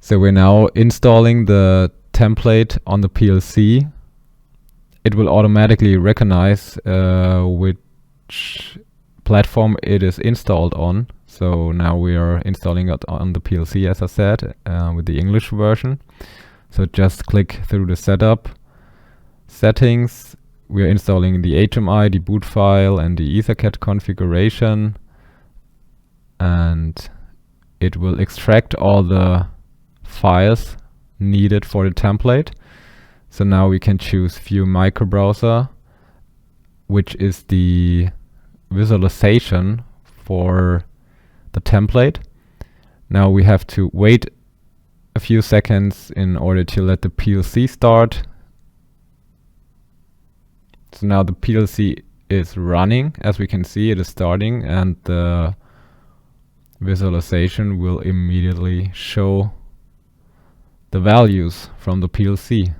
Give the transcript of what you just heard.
So we're now installing the template on the PLC. It will automatically recognize which platform it is installed on. So now we are installing it on the PLC, as I said, with the English version. So just click through the setup settings. We are installing the HMI, the boot file, and the EtherCAT configuration. And it will extract all the files needed for the template. So now we can choose View Microbrowser, which is the visualization for the template. Now we have to wait a few seconds in order to let the PLC start. So now the PLC is running. As we can see, it is starting, and the visualization will immediately show the values from the PLC.